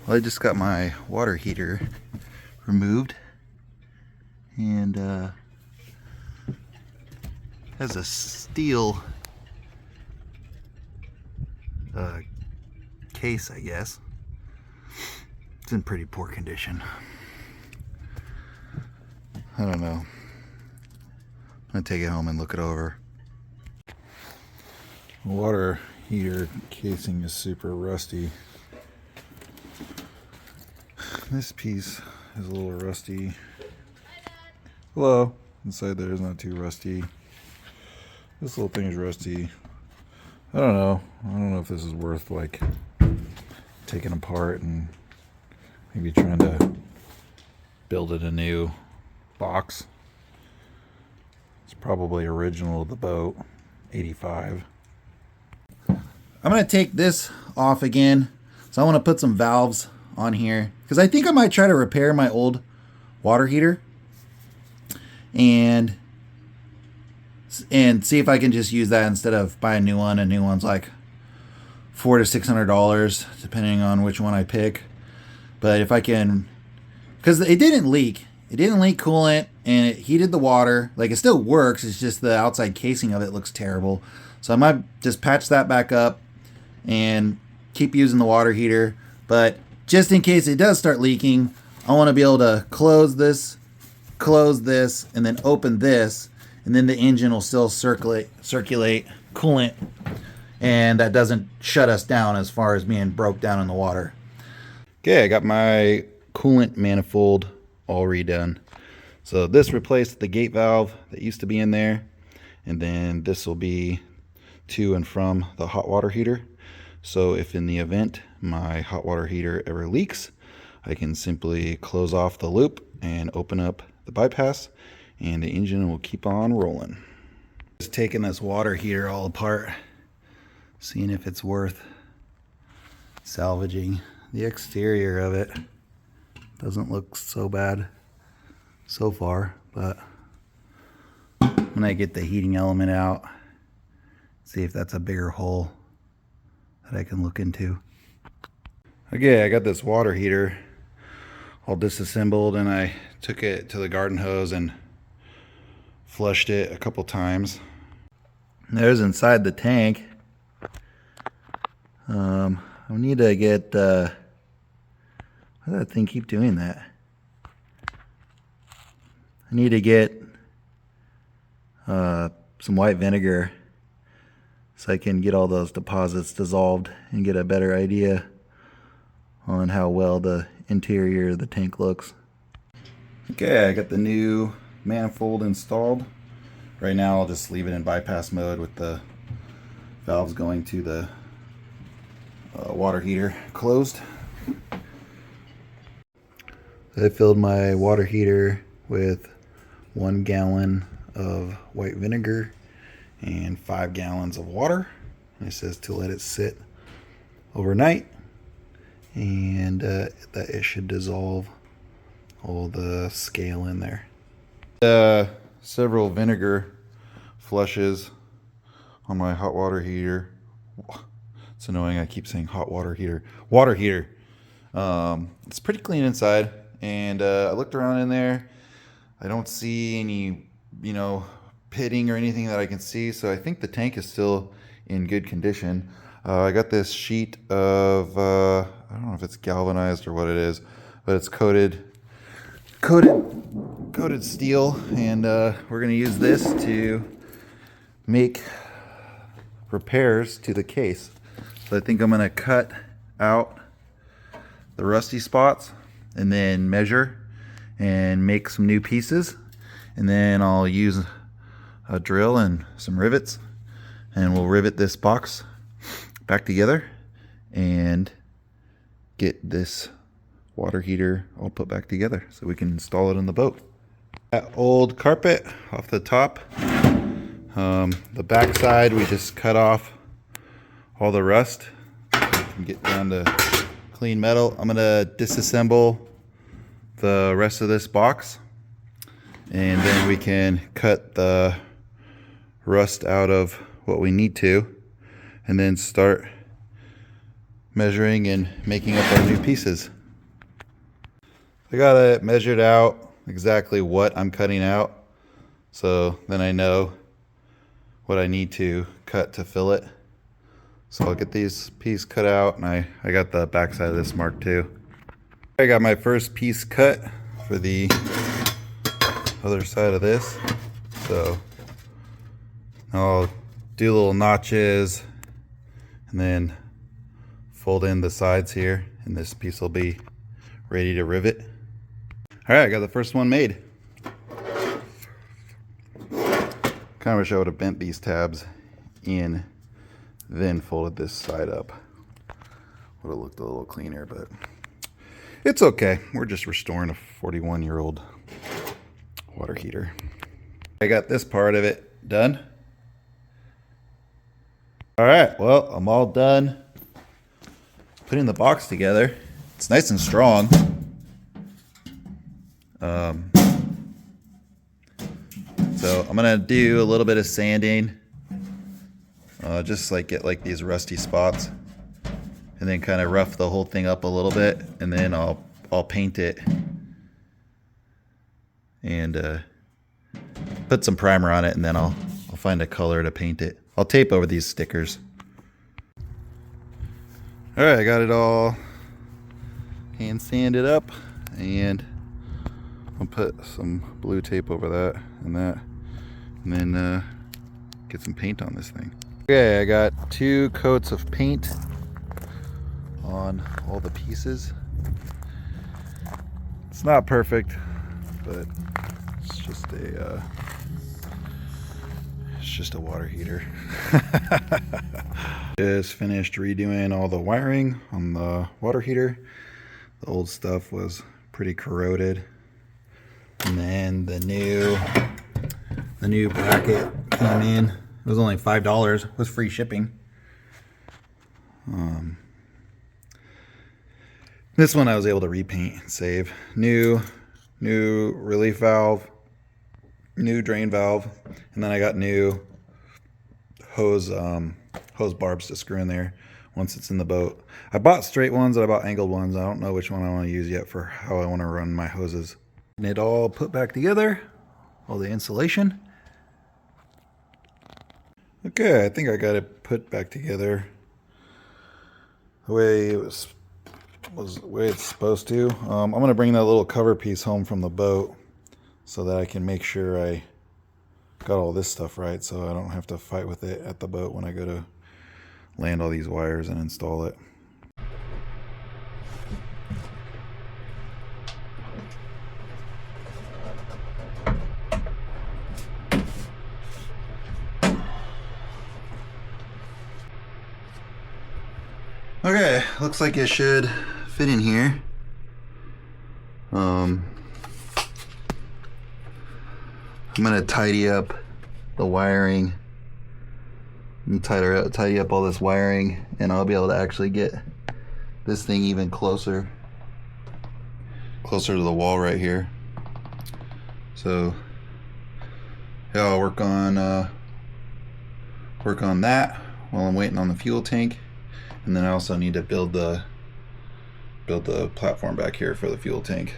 Well, I just got my water heater removed, and has a steel case, I guess. It's in pretty poor condition. I don't know. I'm gonna take it home and look it over. The water heater casing is super rusty. This piece is a little rusty. Hello. Inside there is not too rusty. This little thing is rusty. I don't know if this is worth like taking apart and maybe trying to build it a new box. It's probably original to the boat, 85. I'm gonna take this off again. So I want to put some valves on here because I think I might try to repair my old water heater and see if I can just use that instead of buy a new one. A new one's like $400 to $600 depending on which one I pick. But if I can, because it didn't leak coolant and it heated the water. Like, it still works, it's just the outside casing of it looks terrible. So I might just patch that back up and keep using the water heater. But just in case it does start leaking, I want to be able to close this, and then open this, and then the engine will still circulate coolant, and that doesn't shut us down as far as being broke down in the water. Okay, I got my coolant manifold all redone. So this replaced the gate valve that used to be in there, and then this will be to and from the hot water heater. So if in the event my hot water heater ever leaks, I can simply close off the loop and open up the bypass, and the engine will keep on rolling. Just taking this water heater all apart, seeing if it's worth salvaging. The exterior of it doesn't look so bad so far, but when I get the heating element out, see if that's a bigger hole that I can look into. Okay, I got this water heater all disassembled, and I took it to the garden hose and flushed it a couple times. There's inside the tank. I need to get why does that thing keep doing that? I need to get some white vinegar so I can get all those deposits dissolved and get a better idea on how well the interior of the tank looks. Okay, I got the new manifold installed. Right now I'll just leave it in bypass mode with the valves going to the water heater closed. I filled my water heater with 1 gallon of white vinegar and 5 gallons of water. And it says to let it sit overnight, and that it should dissolve all the scale in there. Several vinegar flushes on my hot water heater. It's annoying, I keep saying hot water heater. Water heater. It's pretty clean inside, and I looked around in there. I don't see any, pitting or anything that I can see, so I think the tank is still in good condition. I got this sheet of, I don't know if it's galvanized or what it is, but it's coated steel, and we're going to use this to make repairs to the case. So I think I'm going to cut out the rusty spots and then measure and make some new pieces, and then I'll use a drill and some rivets, and we'll rivet this box back together and get this water heater all put back together so we can install it in the boat. That old carpet off the top, the back side we just cut off all the rust and get down to clean metal. I'm gonna disassemble the rest of this box, and then we can cut the rust out of what we need to, and then start measuring and making up our new pieces. I got it measured out exactly what I'm cutting out, so then I know what I need to cut to fill it. So I'll get these pieces cut out, and I got the back side of this marked too. I got my first piece cut for the other side of this. So I'll do little notches and then fold in the sides here, and this piece will be ready to rivet. All right, I got the first one made. Kind of wish I would have bent these tabs in, then folded this side up. Would have looked a little cleaner, but it's okay. We're just restoring a 41-year-old water heater. I got this part of it done. All right, well, I'm all done putting the box together. It's nice and strong. So I'm gonna do a little bit of sanding, just like get like these rusty spots, and then kind of rough the whole thing up a little bit, and then I'll paint it and put some primer on it, and then I'll find a color to paint it. I'll tape over these stickers. All right, I got it all hand sanded up, and I'll put some blue tape over that, and then get some paint on this thing. Okay, I got 2 coats of paint on all the pieces. It's not perfect, but it's just a water heater. Just finished redoing all the wiring on the water heater. The old stuff was pretty corroded, and then the new bracket came in. It was only $5 with free shipping. This one I was able to repaint and save. New relief valve, new drain valve, and then I got new hose barbs to screw in there once it's in the boat. I bought straight ones and I bought angled ones. I don't know which one I want to use yet for how I want to run my hoses. And it all put back together, all the insulation. Okay, I think I got it put back together the way it was the way it's supposed to. I'm gonna bring that little cover piece home from the boat so that I can make sure I got all this stuff right, so I don't have to fight with it at the boat when I go to land all these wires and install it. Okay, looks like it should fit in here. I'm gonna tidy up the wiring and tidy up all this wiring, and I'll be able to actually get this thing even closer to the wall right here. So yeah, I'll work on that while I'm waiting on the fuel tank. And then I also need to build the platform back here for the fuel tank.